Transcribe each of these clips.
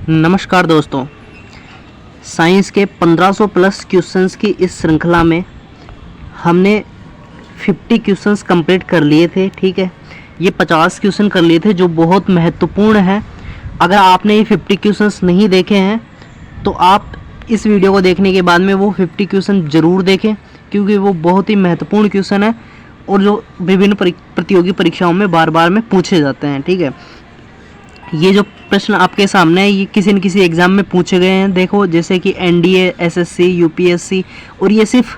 नमस्कार दोस्तों, साइंस के 1500 प्लस क्वेश्चंस की इस श्रृंखला में हमने 50 क्वेश्चंस कंप्लीट कर लिए थे। ठीक है, ये 50 क्वेश्चन कर लिए थे जो बहुत महत्वपूर्ण है। अगर आपने ये 50 क्वेश्चंस नहीं देखे हैं तो आप इस वीडियो को देखने के बाद में वो 50 क्वेश्चन ज़रूर देखें, क्योंकि वो बहुत ही महत्वपूर्ण क्वेश्चन है और जो विभिन्न प्रतियोगी परीक्षाओं में बार बार में पूछे जाते हैं। ठीक है, ये जो प्रश्न आपके सामने है ये किसी न किसी एग्ज़ाम में पूछे गए हैं। देखो, जैसे कि एनडीए, एसएससी, यूपीएससी, और ये सिर्फ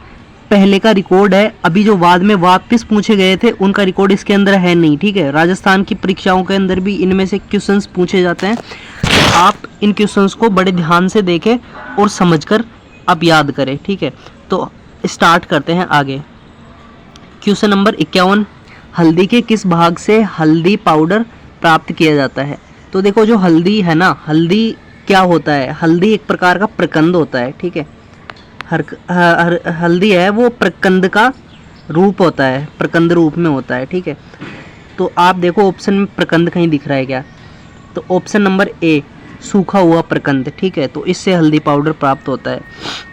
पहले का रिकॉर्ड है। अभी जो बाद में वापस पूछे गए थे उनका रिकॉर्ड इसके अंदर है नहीं। ठीक है, राजस्थान की परीक्षाओं के अंदर भी इनमें से क्वेश्चंस पूछे जाते हैं, तो आप इन क्वेश्चंस को बड़े ध्यान से देखें और समझकर आप याद करें। ठीक है, तो स्टार्ट करते हैं आगे। क्वेश्चन नंबर 51, हल्दी के किस भाग से हल्दी पाउडर प्राप्त किया जाता है? तो देखो, जो हल्दी है ना, हल्दी क्या होता है? हल्दी एक प्रकार का प्रकंद होता है। ठीक है, हल्दी है वो प्रकंद का रूप होता है, प्रकंद रूप में होता है। ठीक है, तो आप देखो ऑप्शन में प्रकंद कहीं दिख रहा है क्या? तो ऑप्शन नंबर ए, सूखा हुआ प्रकंद। ठीक है, तो इससे हल्दी पाउडर प्राप्त होता है।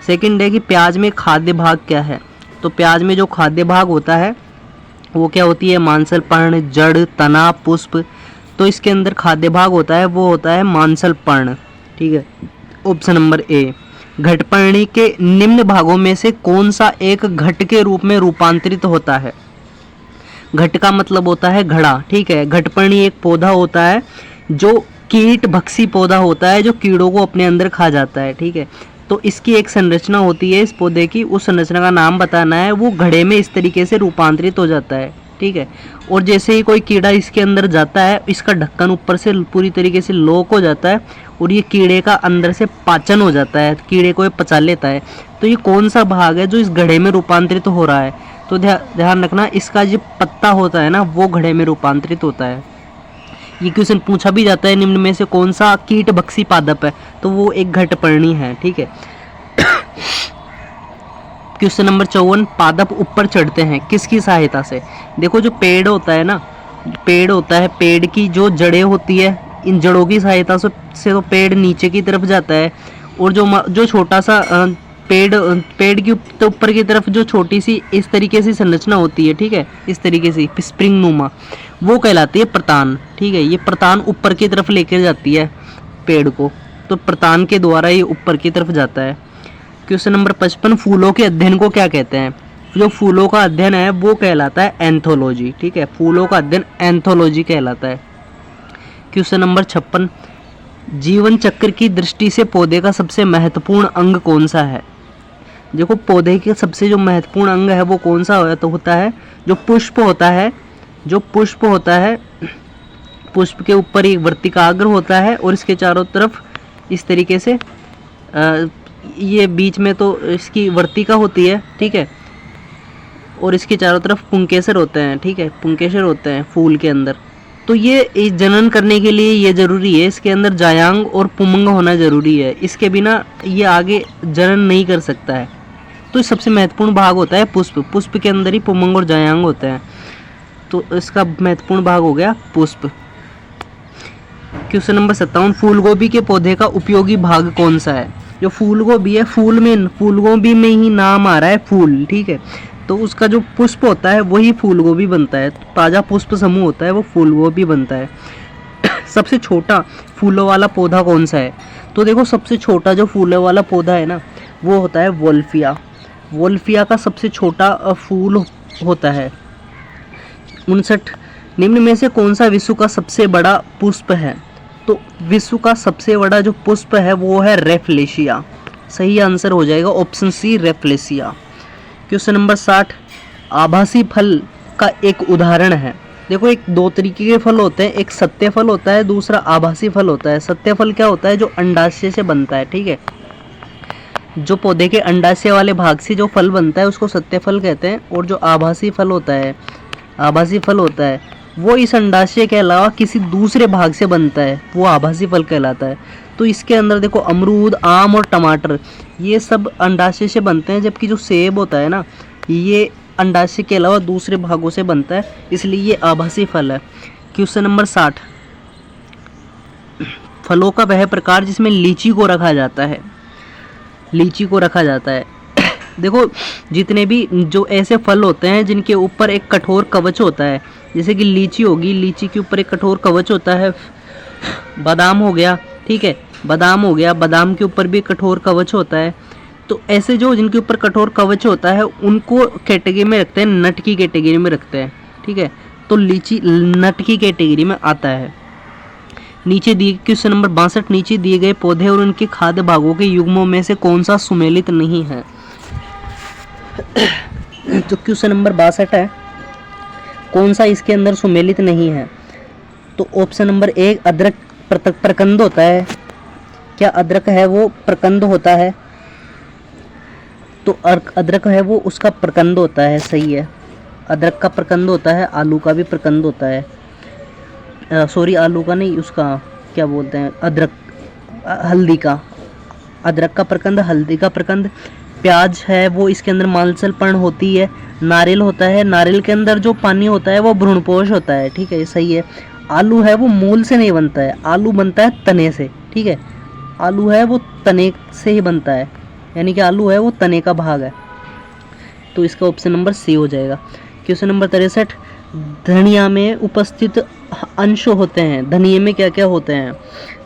सेकंड है कि प्याज में खाद्य भाग क्या है? तो प्याज में जो खाद्य भाग होता है वो क्या होती है? मांसल, पर्ण, जड़, तना, पुष्प। तो इसके अंदर खाद्य भाग होता है वो होता है मांसल पर्ण। ठीक है, ऑप्शन नंबर ए। घटपर्णी के निम्न भागों में से कौन सा एक घट के रूप में रूपांतरित होता है? घट का मतलब होता है घड़ा। ठीक है, घटपर्णी एक पौधा होता है जो कीट भक्षी पौधा होता है, जो कीड़ों को अपने अंदर खा जाता है। ठीक है, तो इसकी एक संरचना होती है इस पौधे की, उस संरचना का नाम बताना है। वो घड़े में इस तरीके से रूपांतरित हो जाता है। ठीक है, और जैसे ही कोई कीड़ा इसके अंदर जाता है, इसका ढक्कन ऊपर से पूरी तरीके से लॉक हो जाता है और ये कीड़े का अंदर से पाचन हो जाता है, कीड़े को ये पचा लेता है। तो ये कौन सा भाग है जो इस घड़े में रूपांतरित हो रहा है? तो ध्यान रखना, इसका जो पत्ता होता है ना वो घड़े में रूपांतरित होता है। ये क्वेश्चन पूछा भी जाता है, निम्न में से कौन सा कीट भक्षी पादप है? तो वो एक घटपर्णी है। ठीक है, क्वेश्चन नंबर 54, पादप ऊपर चढ़ते हैं किसकी सहायता से? देखो, जो पेड़ होता है ना, पेड़ होता है, पेड़ की जो जड़ें होती है, इन जड़ों की सहायता से तो पेड़ नीचे की तरफ जाता है। और जो छोटा सा पेड़ की ऊपर की तरफ जो छोटी सी इस तरीके से संरचना होती है, ठीक है, इस तरीके से स्प्रिंग नुमा, वो कहलाती है प्रतान। ठीक है, ये प्रतान ऊपर की तरफ लेकर जाती है पेड़ को, तो प्रतान के द्वारा ये ऊपर की तरफ जाता है। क्वेश्चन नंबर 55, फूलों के अध्ययन को क्या कहते हैं? जो फूलों का अध्ययन है वो कहलाता है एंथोलॉजी। ठीक है, फूलों का अध्ययन एंथोलॉजी कहलाता है। क्वेश्चन नंबर 56, जीवन चक्र की दृष्टि से पौधे का सबसे महत्वपूर्ण अंग कौन सा है? देखो, पौधे के सबसे जो महत्वपूर्ण अंग है वो कौन सा होता है? जो पुष्प होता है। जो पुष्प होता है, पुष्प के ऊपर एक वर्तिकाग्र होता है और इसके चारों तरफ इस तरीके से ये बीच में तो इसकी वर्तिका होती है। ठीक है, और इसके चारों तरफ पुंकेसर होते हैं। ठीक है, पुंकेसर होते हैं फूल के अंदर। तो ये जनन करने के लिए ये ज़रूरी है, इसके अंदर जायांग और पुमंग होना ज़रूरी है, इसके बिना ये आगे जनन नहीं कर सकता है। तो सबसे महत्वपूर्ण भाग होता है पुष्प। पुष्प के अंदर ही पुमंग और जायांग होते हैं, तो इसका महत्वपूर्ण भाग हो गया पुष्प। क्वेश्चन नंबर 57, फूल गोभी के पौधे का उपयोगी भाग कौन सा है? जो फूल गोभी है, फूल गोभी में ही नाम आ रहा है फूल। ठीक है, तो उसका जो पुष्प होता है वही फूल गोभी बनता है। ताज़ा पुष्प समूह होता है वो फूल गोभी बनता है। सबसे छोटा फूलों वाला पौधा कौन सा है? तो देखो, सबसे छोटा जो फूलों वाला पौधा है ना वो होता है वोल्फिया। वोल्फिया का सबसे छोटा फूल होता है। 59, निम्न में से कौन सा विश्व का सबसे बड़ा पुष्प है? तो विश्व का सबसे बड़ा जो पुष्प है वो है रेफलेशिया। सही आंसर हो जाएगा ऑप्शन सी, रेफलेशिया। क्वेश्चन नंबर 60, आभासी फल का एक उदाहरण है। देखो, एक दो तरीके के फल होते हैं, एक सत्य फल होता है, दूसरा आभासी फल होता है। सत्य फल क्या होता है? जो अंडाशय से बनता है। ठीक है, जो पौधे के अंडाशय वाले भाग से जो फल बनता है उसको सत्य फल कहते हैं। और जो आभासी फल होता है वो इस अंडाशय के अलावा किसी दूसरे भाग से बनता है, वो आभासी फल कहलाता है। तो इसके अंदर देखो, अमरूद, आम और टमाटर ये सब अंडाशय से बनते हैं, जबकि जो सेब होता है ना ये अंडाशय के अलावा दूसरे भागों से बनता है, इसलिए ये आभासी फल है। क्वेश्चन नंबर 60, फलों का वह प्रकार जिसमें लीची को रखा जाता है, लीची को रखा जाता है। देखो जितने भी जो ऐसे फल होते हैं जिनके ऊपर एक कठोर कवच होता है, जैसे कि लीची होगी, लीची के ऊपर एक कठोर कवच होता है। बादाम हो गया, ठीक है, बादाम हो गया, बादाम के ऊपर भी कठोर कवच होता है। तो ऐसे जो जिनके ऊपर कठोर कवच होता है उनको कैटेगरी में रखते हैं, नट की कैटेगरी में रखते हैं, ठीक है। तो लीची नट की कैटेगरी में आता है। नीचे दिए क्वेश्चन नंबर 62, नीचे दिए गए पौधे और उनके खाद्य भागों के युग्मों में से कौन सा सुमेलित नहीं है। तो क्वेश्चन नंबर 62 है, कौन सा इसके अंदर सुमेलित नहीं है। तो ऑप्शन नंबर 1 अदरक प्रकंद होता है। क्या अदरक है वो प्रकंद होता है? तो अदरक है वो उसका प्रकंद होता है, सही है। अदरक का प्रकंद होता है, आलू का भी प्रकंद होता है। सॉरी, आलू का नहीं, उसका क्या बोलते हैं, अदरक, हल्दी का, अदरक का प्रकंद, हल्दी का प्रकंद। प्याज है वो इसके अंदर मांसलपर्ण होती है। नारियल होता है, नारियल के अंदर जो पानी होता है वो भ्रूणपोष होता है, ठीक है, ये सही है। आलू है वो मूल से नहीं बनता है, आलू बनता है तने से, ठीक है, आलू है वो तने से ही बनता है, यानी कि आलू है वो तने का भाग है। तो इसका ऑप्शन नंबर सी हो जाएगा। क्वेश्चन नंबर 63, धनिया में उपस्थित अंश होते हैं। धनिये में क्या क्या होते हैं?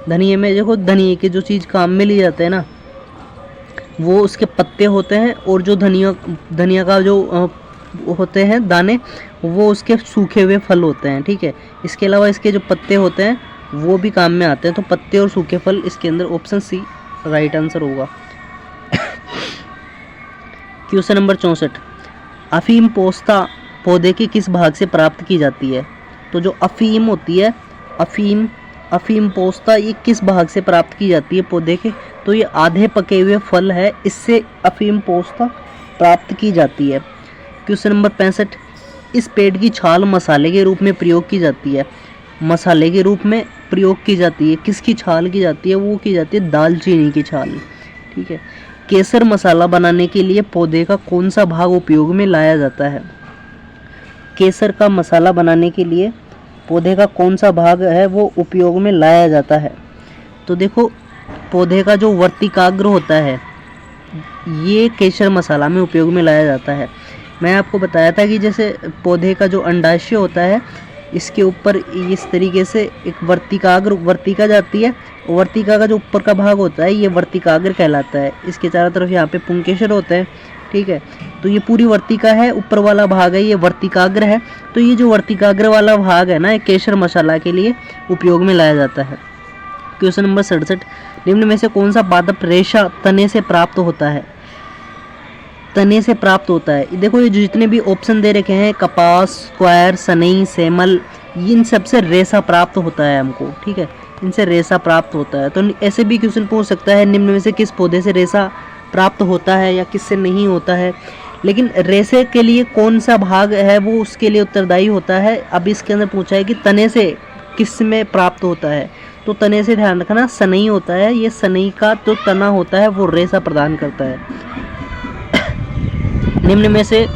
धनिये में देखो, धनिये के जो चीज़ काम में ली जाते हैं ना, वो उसके पत्ते होते हैं, और जो धनिया का जो होते हैं दाने, वो उसके सूखे हुए फल होते हैं, ठीक है। इसके अलावा इसके जो पत्ते होते हैं वो भी काम में आते हैं। तो पत्ते और सूखे फल, इसके अंदर ऑप्शन सी राइट आंसर होगा। क्वेश्चन नंबर 64, अफीम पोस्ता पौधे के किस भाग से प्राप्त की जाती है? तो जो अफीम होती है, अफीम पोस्ता, ये किस भाग से प्राप्त की जाती है पौधे के? तो ये आधे पके हुए फल है, इससे अफीम पोस्ता प्राप्त की जाती है। क्वेश्चन नंबर 65, इस पेड़ की छाल मसाले के रूप में प्रयोग की जाती है। मसाले के रूप में प्रयोग की जाती है, किसकी छाल की जाती है? वो की जाती है दालचीनी की छाल, ठीक है। केसर मसाला बनाने के लिए पौधे का कौन सा भाग उपयोग में लाया जाता है? केसर का मसाला बनाने के लिए पौधे का कौन सा भाग है वो उपयोग में लाया जाता है? तो देखो, पौधे का जो वर्तिकाग्र होता है ये केसर मसाला में उपयोग में लाया जाता है। मैं आपको बताया था कि जैसे पौधे का जो अंडाशय होता है, इसके ऊपर इस तरीके से एक वर्तिका जाती है, और वर्तिका का जो ऊपर का भाग होता है ये वर्तिकाग्र कहलाता है। इसके चारों तरफ यहाँ पे पुंकेसर होते हैं, ठीक है। तो ये पूरी वर्तिका है, ऊपर वाला भाग है ये वर्तिकाग्र है। तो ये जो वर्तिकाग्र वाला भाग है ना, ये केसर मसाला के लिए उपयोग में लाया जाता है। क्वेश्चन नंबर 67, निम्न में से कौन सा पादप रेशा तने से प्राप्त होता है? तने से प्राप्त होता है, देखो ये जितने भी ऑप्शन दे रखे हैं, कपास, स्क्वायर, सनई, सेमल, इन सब से रेशा प्राप्त होता है हमको, ठीक है, इनसे रेशा प्राप्त होता है। तो ऐसे भी क्वेश्चन पूछ सकता है, निम्न में से किस पौधे से रेशा प्राप्त होता है या किससे नहीं होता है। लेकिन रेशे के लिए कौन सा भाग है वो उसके लिए उत्तरदायी होता है। अब इसके अंदर पूछा है कि तने से किस में प्राप्त होता है, तो तने से ध्यान रखना सनई होता है। ये सनई का जो तना होता है वो रेशा प्रदान करता है। निम्न में से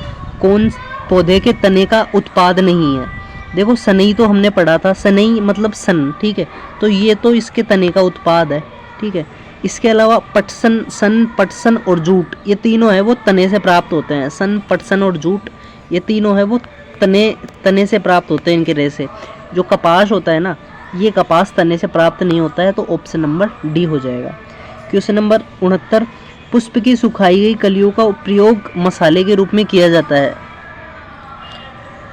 कौन पौधे के तने का उत्पाद नहीं है? देखो सनई तो हमने पढ़ा था, सनई मतलब सन, ठीक है, तो ये तो इसके तने का उत्पाद है, ठीक है। इसके अलावा पटसन, सन, पटसन और जूट, ये तीनों है वो तने से प्राप्त होते हैं। सन, पटसन और जूट, ये तीनों है वो तने से प्राप्त होते हैं, इनके रेशे। जो कपास होता है ना, ये कपास तने से प्राप्त नहीं होता है, तो ऑप्शन नंबर डी हो जाएगा। क्वेश्चन नंबर 69, पुष्प की सुखाई गई कलियों का प्रयोग मसाले के रूप में किया जाता है।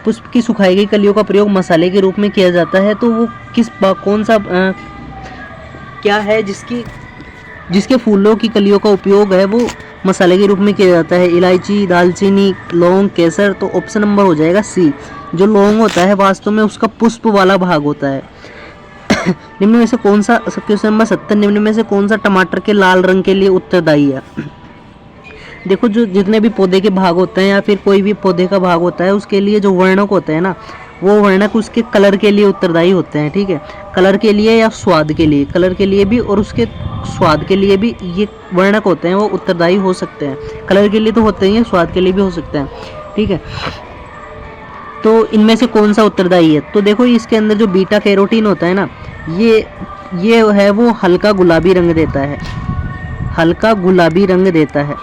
पुष्प की सुखाई गई कलियों का प्रयोग मसाले के रूप में किया जाता है, तो वो कौन सा क्या है जिसके फूलों की कलियों का उपयोग है वो मसाले के रूप में किया जाता है? इलायची, दालचीनी, लौंग, केसर। तो ऑप्शन नंबर हो जाएगा सी। जो लौंग होता है वास्तव में उसका पुष्प वाला भाग होता है। निम्न में से कौन सा, क्वेश्चन नंबर 70, निम्न में से कौन सा टमाटर के लाल रंग के लिए उत्तरदायी है? देखो जो जितने भी पौधे के भाग होते हैं या फिर कोई भी पौधे का भाग होता है, उसके लिए जो वर्णक होते हैं ना, वो वर्णक उसके कलर के लिए उत्तरदायी होते हैं, ठीक है। कलर के लिए या स्वाद के लिए, कलर के लिए भी और उसके स्वाद के लिए भी ये वर्णक होते हैं, वो उत्तरदायी हो सकते हैं। कलर के लिए तो होते ही हैं, स्वाद के लिए भी हो सकते हैं, ठीक है। तो इनमें से कौन सा उत्तरदायी है? तो देखो इसके अंदर जो बीटा कैरोटीन होता है ना, ये ये है वो हल्का गुलाबी रंग देता है, हल्का गुलाबी रंग देता है।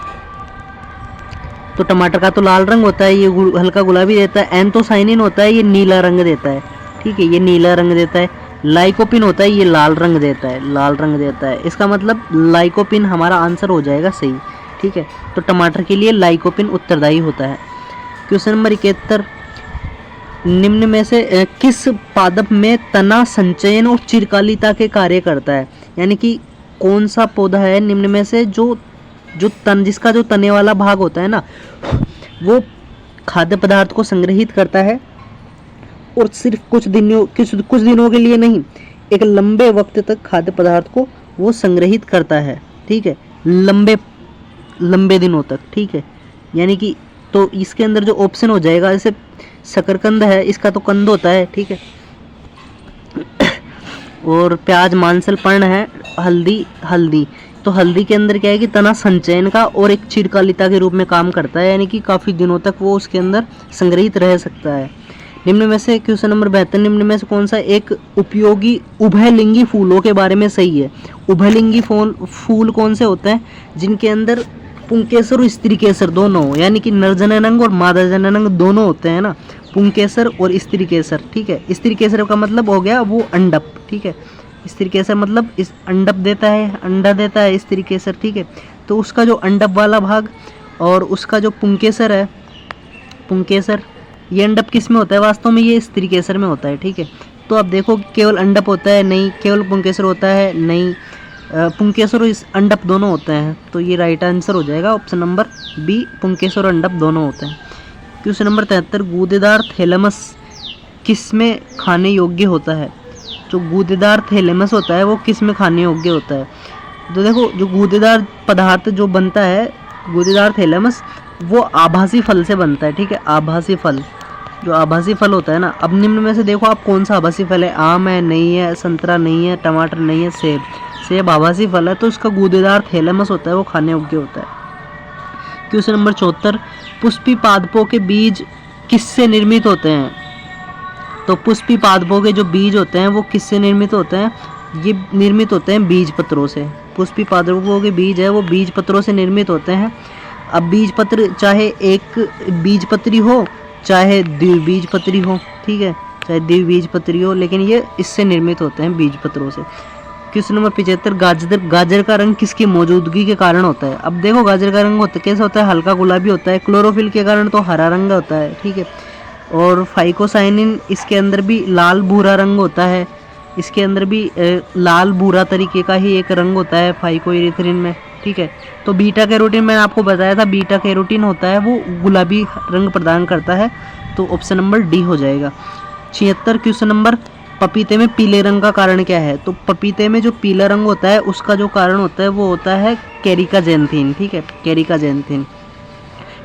तो टमाटर का तो लाल रंग होता है, ये हल्का गुलाबी देता है। एंथोसाइनिन होता है, ये नीला रंग देता है, ठीक है, ये नीला रंग देता है। लाइकोपिन होता है, ये लाल रंग देता है, लाल रंग देता है। इसका मतलब लाइकोपिन हमारा आंसर हो जाएगा सही, ठीक है। तो टमाटर के लिए लाइकोपिन उत्तरदायी होता है। क्वेश्चन नंबर 71, निम्न में से किस पादप में तना संचयन और चिरकालिता के कार्य करता है? यानी कि कौन सा पौधा है निम्न में से जो जिसका जो तने वाला भाग होता है ना, वो खाद्य पदार्थ को संग्रहित करता है, और सिर्फ कुछ दिनों के लिए नहीं, एक लंबे वक्त तक खाद्य पदार्थ को वो संग्रहित करता है, ठीक है, लंबे दिनों तक, ठीक है। यानी कि तो इसके अंदर जो ऑप्शन हो जाएगा, जैसे शकरकंद है, इसका तो कंद होता है, ठीक है, और प्याज मांसल पर्ण है, हल्दी तो हल्दी के अंदर क्या है कि तना संचयन का और एक चिरकालिता के रूप में काम करता है, यानी कि काफ़ी दिनों तक वो उसके अंदर संग्रहित रह सकता है। निम्न में से क्वेश्चन नंबर 72, निम्न में से कौन सा एक उपयोगी उभयलिंगी फूलों के बारे में सही है? उभयलिंगी फूल कौन से होते हैं? जिनके अंदर पुंकेसर और स्त्री केसर दोनों हो, यानी कि नर जननांग और मादा जननांग दोनों होते हैं ना, पुंकेसर और स्त्री केसर, ठीक है। स्त्री केसर का मतलब हो गया वो अंडप, ठीक है, स्त्री केसर मतलब इस अंडप देता है, अंडा देता है स्त्री केसर, ठीक है। तो उसका जो अंडप वाला भाग और उसका जो पुंकेसर है, पुंकेसर, ये अंडप किस में होता है? वास्तव में ये स्त्री केसर में होता है, ठीक है। तो अब देखो केवल अंडप होता है? नहीं। केवल पुंकेसर होता है? नहीं। पुंकेसर और इस अंडप दोनों होते हैं, तो ये राइट आंसर हो जाएगा ऑप्शन नंबर बी, पुंकेसर और अंडप दोनों होते हैं। क्वेश्चन नंबर 73, गूदेदार थैलेमस किस में खाने योग्य होता है? जो गूदेदार थैलेमस होता है वो किस में खाने योग्य होता है? तो देखो जो गूदेदार पदार्थ जो बनता है, गूदेदार थैलेमस, वो आभासी फल से बनता है, ठीक है, आभासी फल, जो आभासी फल होता है ना। अब निम्न में से देखो आप कौन सा आभासी फल है? आम है? नहीं है। संतरा नहीं है। टमाटर नहीं है। सेब आभासी फल है, तो उसका गूदेदार थैलेमस होता है वो खाने योग्य होता है। क्वेश्चन नंबर 74, पुष्पी पादपों के बीज किससे निर्मित होते हैं? तो पुष्पी पादपों के जो बीज होते हैं वो किससे निर्मित होते हैं? ये निर्मित होते हैं बीज पत्रों से। पुष्पी पादपों के बीज है वो बीज पत्रों से निर्मित होते हैं। अब बीज पत्र चाहे एक बीजपत्री हो चाहे द्विबीजपत्री हो, ठीक है, चाहे द्विबीजपत्री हो, लेकिन ये इससे निर्मित होते हैं बीज पत्रों से। क्वेश्चन नंबर 75, गाजर का रंग किसकी मौजूदगी के कारण होता है? अब देखो गाजर का रंग कैसा होता है? हल्का गुलाबी होता है। क्लोरोफिल के कारण तो हरा रंग होता है, ठीक है, और फाइकोसाइनिन इसके अंदर भी लाल भूरा रंग होता है, इसके अंदर भी लाल भूरा तरीके का ही एक रंग होता है फाइकोइरिथ्रिन में, ठीक है। तो बीटा कैरोटीन मैंने आपको बताया था, बीटा कैरोटीन होता है वो गुलाबी रंग प्रदान करता है, तो ऑप्शन नंबर डी हो जाएगा। 76 क्वेश्चन नंबर, पपीते में पीले रंग का कारण क्या है? तो पपीते में जो पीला रंग होता है उसका जो कारण होता है वो होता है कैरिकाजेंथिन, ठीक है, कैरिकाजेंथिन।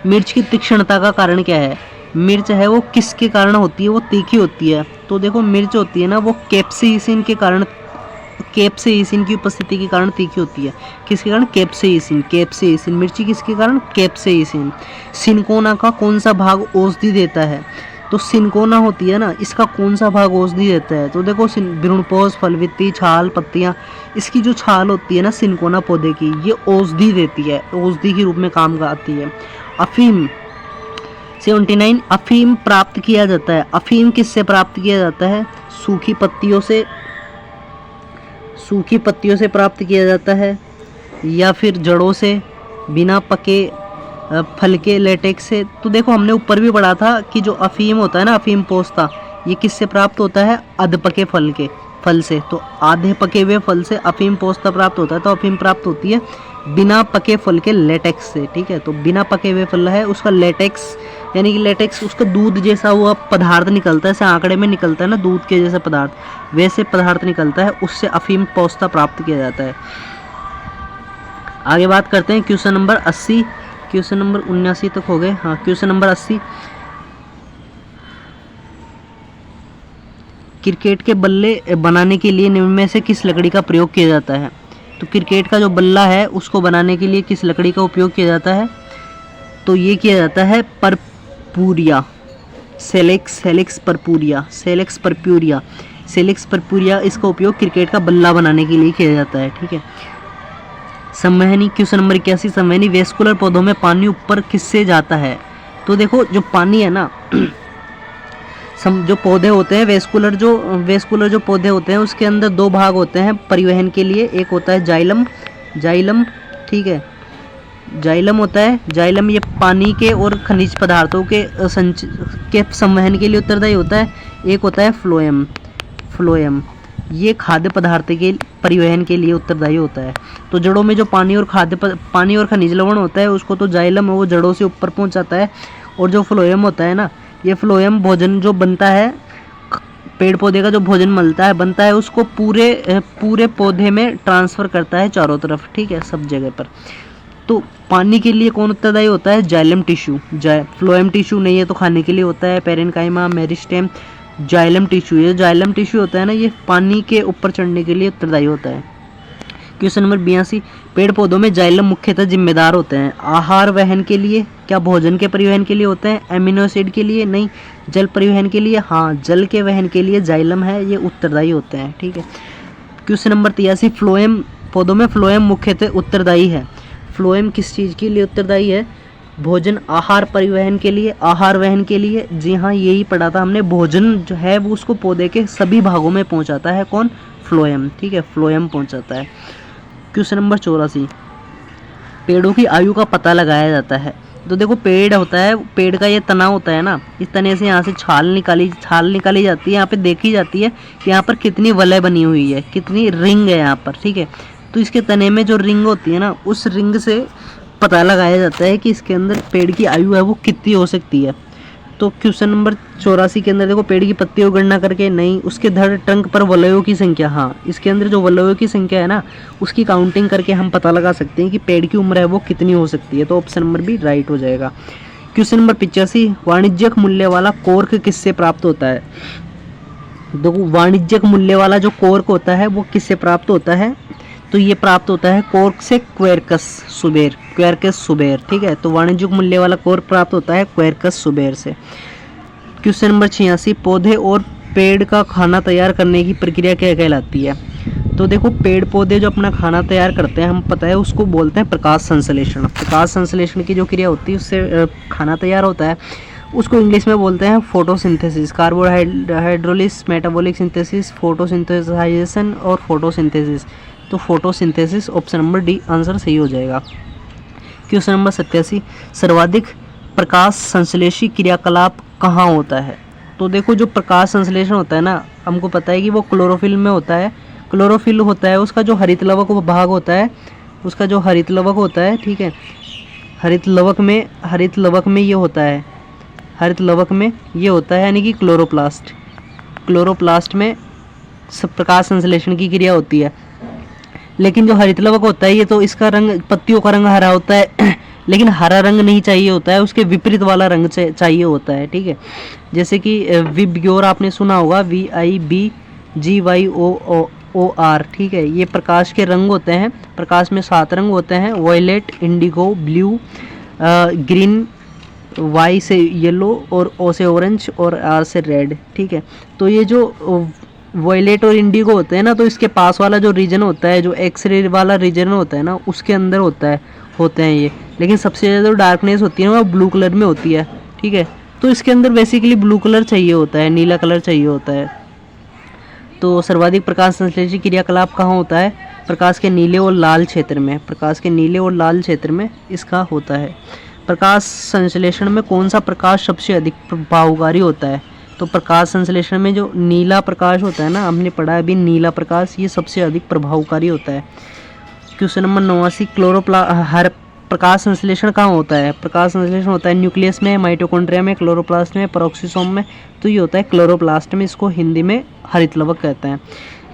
मिर्च की तीक्ष्णता का कारण क्या है? मिर्च है वो किसके कारण होती है? वो तीखी होती है। तो देखो मिर्च होती है ना वो कैप्सेइसिन के कारण, कैप्सेइसिन की उपस्थिति के कारण तीखी होती है। किसके कारण? कैप्सेइसिन। मिर्ची किसके कारण? कैप्सेइसिन। सिनकोना का कौन सा भाग औषधि देता है? तो सिनकोना होती है ना, इसका कौन सा भाग औषधि देता है? तो देखो भ्रूणपोष, फलवित्ती, छाल, पत्तियां, इसकी जो छाल होती है ना सिनकोना पौधे की, ये औषधि देती है, औषधि के रूप में काम आती है। अफीम 79, अफीम प्राप्त किया जाता है। अफीम किससे प्राप्त किया जाता है? सूखी पत्तियों से प्राप्त किया जाता है, या फिर जड़ों से, बिना पके फल के लेटेक्स से। तो देखो हमने ऊपर भी पढ़ा था कि जो अफीम होता है ना, अफीम पोस्ता, ये किससे प्राप्त होता है? अध पके फल से। तो आधे पके हुए फल से अफीम पोस्ता प्राप्त होता है। तो अफीम प्राप्त होती है बिना पके फल के लेटेक्स से, ठीक है। तो बिना पके हुए फल है उसका लेटेक्स, यानी कि लेटेक्स उसका दूध जैसा हुआ पदार्थ निकलता है, जैसे आंकड़े में निकलता है ना दूध के जैसा पदार्थ, वैसे पदार्थ निकलता है, उससे अफीम पोस्ता प्राप्त किया जाता है। आगे बात करते हैं क्वेश्चन नंबर 80, क्वेश्चन नंबर 79 तक हो गए। हाँ, क्वेश्चन नंबर 80, क्रिकेट के बल्ले बनाने के लिए निम्न में से किस लकड़ी का प्रयोग किया जाता है? तो क्रिकेट का जो बल्ला है उसको बनाने के लिए किस लकड़ी का उपयोग किया जाता है? तो ये किया जाता है परपूरिया, सेलेक्स परपूरिया। सेलिक्स परपुरिया, इसका उपयोग क्रिकेट का बल्ला बनाने के लिए किया जाता है। ठीक है। संवहनी, क्वेश्चन नंबर 81, संवहनी वेस्कुलर पौधों में पानी ऊपर किससे जाता है? तो देखो जो पानी है ना जो पौधे होते हैं वेस्कुलर जो पौधे होते हैं उसके अंदर दो भाग होते हैं परिवहन के लिए। एक होता है जाइलम, ठीक है, जाइलम होता है। जाइलम ये पानी के और खनिज पदार्थों के संवहन के लिए उत्तरदायी होता है। एक होता है फ्लोएम, ये खाद्य पदार्थ के परिवहन के लिए उत्तरदायी होता है। तो जड़ों में जो पानी और खनिज लवण होता है उसको तो जाइलम है वो जड़ों से ऊपर पहुंचाता है। और जो फ्लोएम होता है ना, ये फ्लोएम भोजन जो बनता है, पेड़ पौधे का जो भोजन बनता है उसको पूरे पौधे में ट्रांसफ़र करता है चारों तरफ। ठीक है, सब जगह पर। तो पानी के लिए कौन उत्तरदायी होता है? Xylem tissue. फ्लोएम टिश्यू नहीं है तो खाने के लिए होता है पेरेन्काइमा, मेरिस्टेम, जाइलम टिश्यू। ये जाइलम टिश्यू होता है ना, ये पानी के ऊपर चढ़ने के लिए उत्तरदायी होता है। क्वेश्चन नंबर 82, पेड़ पौधों में जाइलम मुख्यतः जिम्मेदार होते हैं आहार वहन के लिए, क्या भोजन के परिवहन के लिए होते हैं? एमिनो एसिड के लिए नहीं। जल परिवहन के लिए, हाँ, जल के वहन के लिए जाइलम है ये उत्तरदायी होते हैं। ठीक है। क्वेश्चन नंबर 83, फ्लोएम पौधों में फ्लोएम मुख्यतः उत्तरदायी है। फ्लोएम किस चीज़ के लिए उत्तरदायी है? भोजन आहार परिवहन के लिए, आहार वहन के लिए। जी हाँ, यही पढ़ा था हमने। भोजन जो है वो उसको पौधे के सभी भागों में पहुंचाता है। कौन? फ्लोएम। ठीक है, फ्लोएम पहुंचाता है। क्वेश्चन नंबर 84, पेड़ों की आयु का पता लगाया जाता है। तो देखो पेड़ होता है, पेड़ का ये तना होता है ना, इस तने से यहाँ से छाल निकाली जाती है। यहाँ पे देखी जाती है कि यहाँ पर कितनी वलय बनी हुई है, कितनी रिंग है यहाँ पर। ठीक है, तो इसके तने में जो रिंग होती है ना, उस रिंग से पता लगाया जाता है कि इसके अंदर पेड़ की आयु है वो कितनी हो सकती है। तो क्वेश्चन नंबर 84 के अंदर देखो पेड़ की पत्तियों की गणना करके नहीं, उसके धड़ ट्रंक पर वलयों की संख्या, हाँ, इसके अंदर जो वलयों की संख्या है ना उसकी काउंटिंग करके हम पता लगा सकते हैं कि पेड़ की उम्र है वो कितनी हो सकती है। तो ऑप्शन नंबर बी राइट हो जाएगा। क्वेश्चन नंबर 85, वाणिज्यिक मूल्य वाला कोर्क किससे प्राप्त होता है? देखो वाणिज्यिक मूल्य वाला जो कोर्क होता है वो किससे प्राप्त होता है? तो ये प्राप्त होता है कोर्क से क्वेरकस सुबेर। ठीक है, तो वाणिज्यिक मूल्य वाला कोर्क प्राप्त होता है क्वेरकस सुबेर से। क्वेश्चन नंबर 86, पौधे और पेड़ का खाना तैयार करने की प्रक्रिया क्या कहलाती है? तो देखो पेड़ पौधे जो अपना खाना तैयार करते हैं, हम पता है उसको बोलते हैं प्रकाश संश्लेषण। प्रकाश संश्लेषण की जो क्रिया होती है उससे खाना तैयार होता है, उसको इंग्लिश में बोलते हैं फोटोसिंथेसिस। कार्बोहाइड्रोलिस, मेटाबॉलिक सिंथेसिस, फोटोसिंथेसाइजेशन और फोटोसिंथेसिस। तो photosynthesis option number D answer सही हो जाएगा। क्वेश्चन नंबर 87, सर्वाधिक प्रकाश संश्लेषी क्रियाकलाप कहाँ होता है? तो देखो जो प्रकाश संश्लेषण होता है ना, हमको पता है कि वो क्लोरोफिल में होता है। क्लोरोफिल होता है उसका जो हरित लवक भाग होता है, उसका जो हरित लवक होता है, ठीक है, हरित लवक में ये होता है, हरित लवक में ये होता है यानी कि क्लोरोप्लास्ट में सब प्रकाश संश्लेषण की क्रिया होती है। लेकिन जो हरित लवक होता है ये तो इसका रंग, पत्तियों का रंग हरा होता है लेकिन हरा रंग नहीं चाहिए होता है, उसके विपरीत वाला रंग चाहिए होता है। ठीक है, जैसे कि विबग्योर आपने सुना होगा, VIBGYOR। ठीक है, ये प्रकाश के रंग होते हैं। प्रकाश में 7 रंग होते हैं, violet, indigo, blue, green, Y से येलो और O से ऑरेंज और R से रेड। ठीक है, तो ये जो वॉयलेट और इंडिगो होते हैं ना, तो इसके पास वाला जो रीजन होता है, जो एक्सरे वाला रीजन होता है ना, उसके अंदर होते हैं ये। लेकिन सबसे ज़्यादा जो डार्कनेस होती है ना वो ब्लू कलर में होती है। ठीक है, तो इसके अंदर बेसिकली ब्लू कलर चाहिए होता है, नीला कलर चाहिए होता है। तो सर्वाधिक प्रकाश संश्लेषी क्रियाकलाप कहाँ होता है? प्रकाश के नीले और लाल क्षेत्र में, प्रकाश के नीले और लाल क्षेत्र में इसका होता है। प्रकाश संश्लेषण में कौन सा प्रकाश सबसे अधिक प्रभावकारी होता है? तो प्रकाश संश्लेषण में जो नीला प्रकाश होता है ना, हमने पढ़ा है अभी, नीला प्रकाश ये सबसे अधिक प्रभावकारी होता है। क्वेश्चन नंबर 89, प्रकाश संश्लेषण कहाँ होता है? प्रकाश संश्लेषण होता है न्यूक्लियस में, माइटोकॉन्ड्रिया में, क्लोरोप्लास्ट में, पेरोक्सिसोम में। तो ये होता है क्लोरोप्लास्ट में, इसको हिंदी में हरित लवक कहते हैं।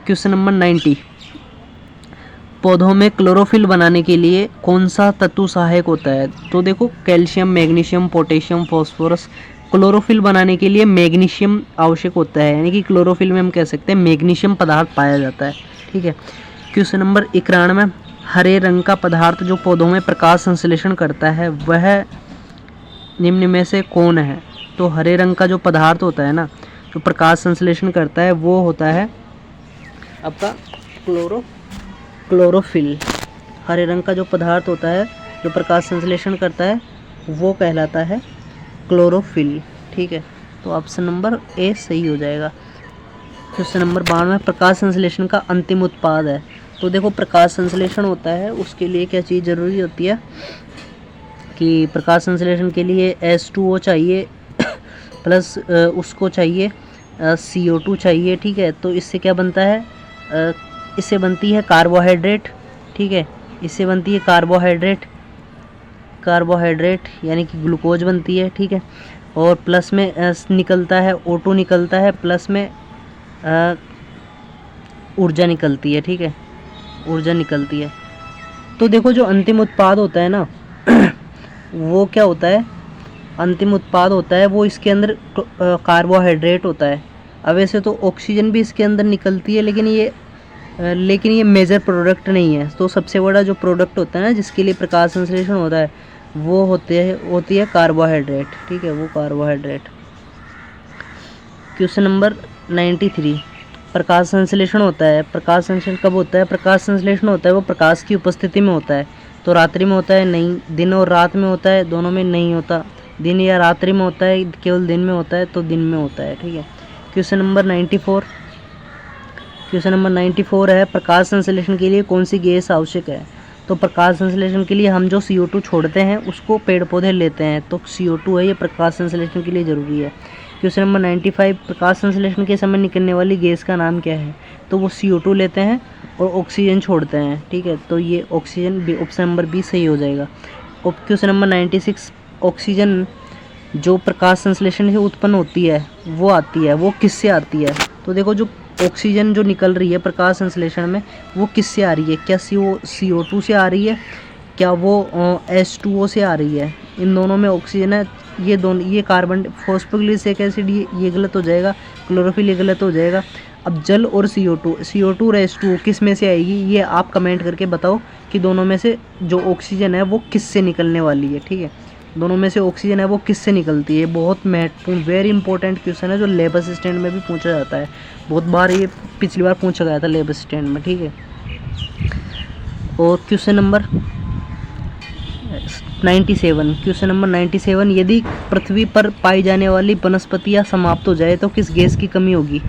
क्वेश्चन नंबर 90, पौधों में क्लोरोफिल बनाने के लिए कौन सा तत्व सहायक होता है? तो देखो calcium, magnesium, potassium, phosphorus. Chlorophyll बनाने के लिए मैग्नीशियम आवश्यक होता है, यानी कि क्लोरोफिल में हम कह सकते हैं मैग्नीशियम पदार्थ पाया जाता है। ठीक है, क्वेश्चन नंबर 91, हरे रंग का पदार्थ जो पौधों में प्रकाश संश्लेषण करता है वह निम्न में से कौन है? तो हरे रंग का जो पदार्थ होता है ना, जो प्रकाश संश्लेषण करता है वो होता है आपका क्लोरोफिल। हरे रंग का जो पदार्थ होता है जो प्रकाश संश्लेषण करता है वो कहलाता है क्लोरोफिल। ठीक है, तो ऑप्शन नंबर ए सही हो जाएगा। क्वेश्चन नंबर 92 प्रकाश संश्लेषण का अंतिम उत्पाद है। तो देखो प्रकाश संश्लेषण होता है उसके लिए क्या चीज़ ज़रूरी होती है कि प्रकाश संश्लेषण के लिए H2O चाहिए प्लस उसको चाहिए CO2 चाहिए। ठीक है, तो इससे क्या बनता है, इससे बनती है कार्बोहाइड्रेट। ठीक है, इससे बनती है कार्बोहाइड्रेट यानी कि ग्लूकोज बनती है। ठीक है, और प्लस में निकलता है O2 निकलता है, प्लस में ऊर्जा निकलती है। ठीक है, ऊर्जा निकलती है। तो देखो जो अंतिम उत्पाद होता है ना वो क्या होता है, अंतिम उत्पाद होता है वो इसके अंदर कार्बोहाइड्रेट होता है। अब वैसे तो ऑक्सीजन भी इसके अंदर निकलती है लेकिन ये मेजर प्रोडक्ट नहीं है। तो सबसे बड़ा जो प्रोडक्ट होता है ना जिसके लिए प्रकाश संश्लेषण होता है वो होती है कार्बोहाइड्रेट। ठीक है, वो कार्बोहाइड्रेट। क्वेश्चन नंबर 93 प्रकाश संश्लेषण होता है। प्रकाश संश्लेषण कब होता है? प्रकाश संश्लेषण होता है वो प्रकाश की उपस्थिति में होता है। तो रात्रि में होता है? नहीं। दिन और रात में होता है? दोनों में नहीं होता। दिन या रात्रि में होता है? केवल दिन में होता है, तो दिन में होता है। ठीक है, क्वेश्चन नंबर 94 है प्रकाश संश्लेषण के लिए कौन सी गैस आवश्यक है? तो प्रकाश संश्लेषण के लिए हम जो CO2 छोड़ते हैं उसको पेड़ पौधे लेते हैं, तो CO2 है ये प्रकाश संश्लेषण के लिए ज़रूरी है। क्वेश्चन नंबर 95 प्रकाश संश्लेषण के समय निकलने वाली गैस का नाम क्या है? तो वो CO2 लेते हैं और ऑक्सीजन छोड़ते हैं। ठीक है, तो ये ऑक्सीजन भी, ऑप्शन नंबर बी सही हो जाएगा। क्वेश्चन नंबर 96 ऑक्सीजन जो प्रकाश संश्लेषण से उत्पन्न होती है वो आती है, वो किससे आती है? तो देखो जो ऑक्सीजन जो निकल रही है प्रकाश संश्लेषण में वो किससे आ रही है? क्या CO2 से आ रही है? क्या वो H2O से आ रही है? इन दोनों में ऑक्सीजन है, ये दोनों, ये कार्बन फॉस्फोग्लिसरिक एसिड ये गलत हो जाएगा, क्लोरोफिल ये गलत हो जाएगा। अब जल और CO2 और H2O किस में से आएगी ये आप कमेंट करके बताओ कि दोनों में से जो ऑक्सीजन है वो किससे निकलने वाली है। ठीक है, दोनों में से ऑक्सीजन है वो किससे निकलती है? बहुत महत्वपूर्ण वेरी इंपॉर्टेंट क्वेश्चन है जो लेब असिस्टेंट में भी पूछा जाता है। बहुत बार ये पिछली बार पूछा गया था लेब असिस्टेंट में। ठीक है, और क्वेश्चन नंबर 97 यदि पृथ्वी पर पाई जाने वाली वनस्पतियाँ समाप्त हो जाए तो किस गैस की कमी होगी?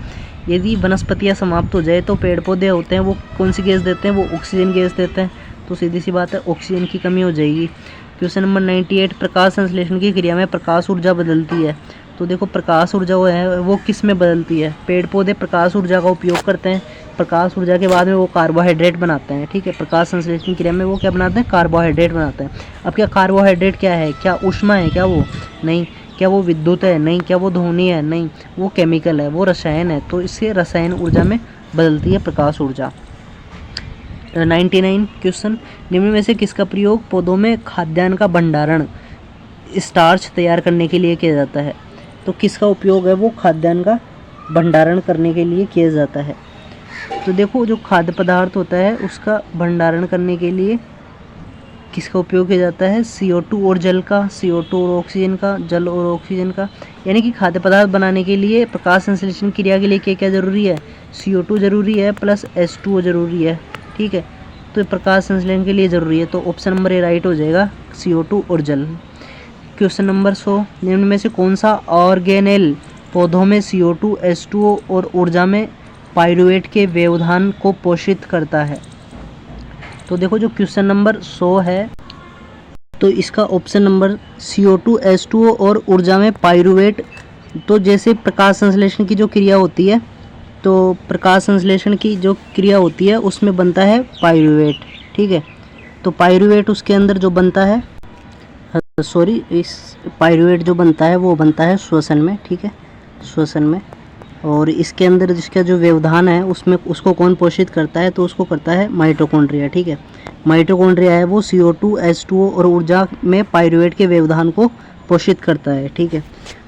यदि वनस्पतियाँ समाप्त हो जाए तो पेड़ पौधे होते हैं वो कौन सी गैस देते हैं? वो ऑक्सीजन गैस देते हैं, तो सीधी सी बात है ऑक्सीजन की कमी हो जाएगी। क्वेश्चन नंबर 98 प्रकाश संश्लेषण की क्रिया में प्रकाश ऊर्जा बदलती है। तो देखो प्रकाश ऊर्जा वो है वो किस में बदलती है? पेड़ पौधे प्रकाश ऊर्जा का उपयोग करते हैं, प्रकाश ऊर्जा के बाद में वो कार्बोहाइड्रेट बनाते हैं। ठीक है, प्रकाश संश्लेषण की क्रिया में वो क्या बनाते हैं? कार्बोहाइड्रेट बनाते हैं। अब क्या कार्बोहाइड्रेट क्या है? क्या ऊष्मा है? क्या वो नहीं। क्या वो विद्युत है? नहीं। क्या वो ध्वनि है? नहीं। वो केमिकल है, वो रसायन है, तो इससे रसायन ऊर्जा में बदलती है प्रकाश ऊर्जा। 99 क्वेश्चन निम्न में से किसका प्रयोग पौधों में खाद्यान्न का भंडारण स्टार्च तैयार करने के लिए किया जाता है? तो किसका उपयोग है वो खाद्यान्न का भंडारण करने के लिए किया जाता है? तो देखो जो खाद्य पदार्थ होता है उसका भंडारण करने के लिए किसका उपयोग किया जाता है? CO2 और जल का, CO2 और ऑक्सीजन का, जल और ऑक्सीजन का। यानी कि खाद्य पदार्थ बनाने के लिए प्रकाश संश्लेषण क्रिया के लिए क्या क्या ज़रूरी है? CO2 ज़रूरी है प्लस H2O ज़रूरी है। ठीक है, तो प्रकाश संश्लेषण के लिए ज़रूरी है, तो ऑप्शन नंबर ए राइट हो जाएगा, CO2 और जल। क्वेश्चन नंबर 100 निम्न में से कौन सा ऑर्गेनेल पौधों में CO2, H2O और ऊर्जा में पाइरूवेट के व्यवधान को पोषित करता है? तो देखो जो क्वेश्चन नंबर 100 है तो इसका ऑप्शन नंबर CO2, H2O और ऊर्जा में पाइरूवेट। तो जैसे प्रकाश संश्लेषण की जो क्रिया होती है तो प्रकाश संश्लेषण की जो क्रिया होती है उसमें बनता है पाइरूवेट। ठीक है, तो पाइरूवेट उसके अंदर जो बनता है इस पाइरूवेट जो बनता है वो बनता है श्वसन में। ठीक है, श्वसन में। और इसके अंदर जिसका जो व्यवधान है उसमें उसको कौन पोषित करता है? तो उसको करता है माइटोकॉन्ड्रिया। ठीक है, माइटोकॉन्ड्रिया है वो CO2, H2O और ऊर्जा में पाइरूवेट के व्यवधान को पोषित करता है। ठीक है,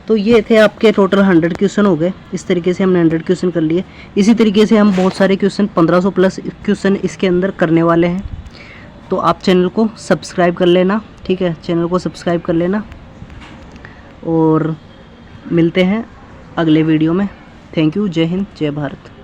तो ये थे आपके टोटल 100 क्वेश्चन हो गए। इस तरीके से हमने 100 क्वेश्चन कर लिए। इसी तरीके से हम बहुत सारे क्वेश्चन 1500 प्लस क्वेश्चन इसके अंदर करने वाले हैं। तो आप चैनल को सब्सक्राइब कर लेना। ठीक है, चैनल को सब्सक्राइब कर लेना और मिलते हैं अगले वीडियो में। Thank you. जय हिंद, जय भारत।